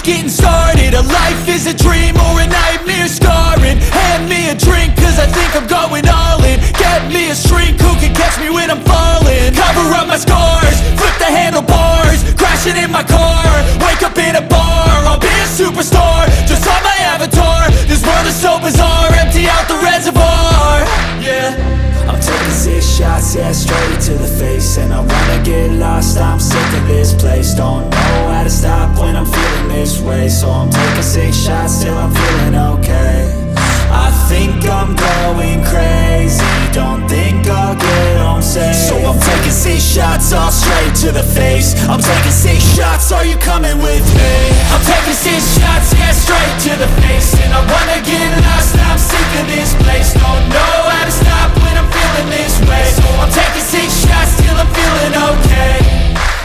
getting started. A life is a dream or a nightmare scarring. Hand me a drink cause I think I'm going all in. Get me a shrink who can catch me when I'm falling. Cover up my scars, flip the handlebars, crashing in my car, wake up in a bar. I'll be a superstar, just on my avatar. This world is so bizarre, empty out the reservoir. Yeah, I'm taking 6 shots, yeah, straight to the face. And I wanna get lost, I'm sick of this place. Don't know how to stop when I'm feeling this way. So I'm taking 6 shots till I'm feeling okay. I think I'm going crazy, don't think I'll get home safe. So I'm taking 6 shots, all straight to the face. I'm taking 6 shots, are you coming with me? I'm taking 6 shots, yeah, straight to the face. And I wanna get lost, I'm sick of this place. Don't know how to stop when I'm feeling this way. So I'm taking 6 shots till I'm feeling okay.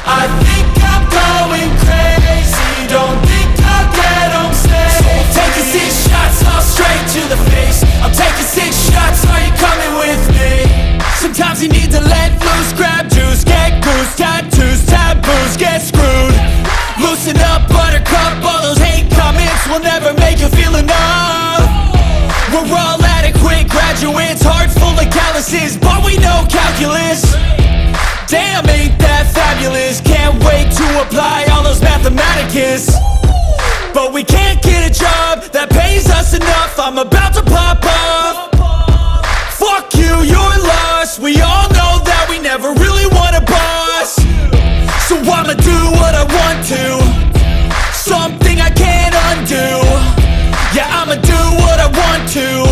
I think I'm going crazy, don't think I'll get home safe. So I'm taking 6 shots, all straight to the face. I'm taking 6 shots, are you coming with me? sometimes you need to let loose, grab juice, get goose, tattoos, taboos, get screwed. Loosen up, buttercup, all those hate comments will never make you feel enough. We're all adequate graduates, hearts full of calluses, but we know calculus. Damn, ain't that fabulous? Can't wait to apply all those mathematicus. But we can't get a job that pays us enough. I'm about to pop off. Fuck you, you're lost. We all know that we never really want a boss. So I'ma do what I want to, something I can't undo. Yeah, I'ma do what I want to,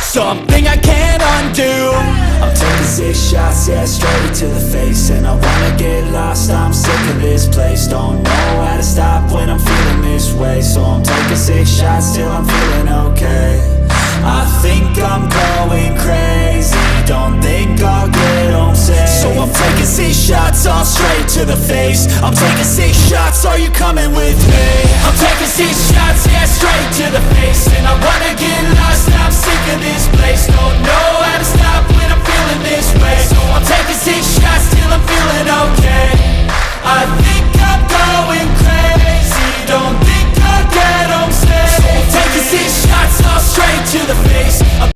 something I can't undo. I'm taking 6 shots, yeah, straight to the face. And I wanna get lost, I'm sick of this place. Don't know how to stop when I'm feeling this way. So I'm taking 6 shots till I'm feeling okay. I think I'm going crazy, don't think I'll get home safe. So I'm taking 6 shots, all straight to the face. I'm taking 6 shots, are you coming with me? I'm taking 6 shots, yeah, straight to the face. And I wanna get lost, I'm sick of this place. Don't know how to stop when I'm feeling this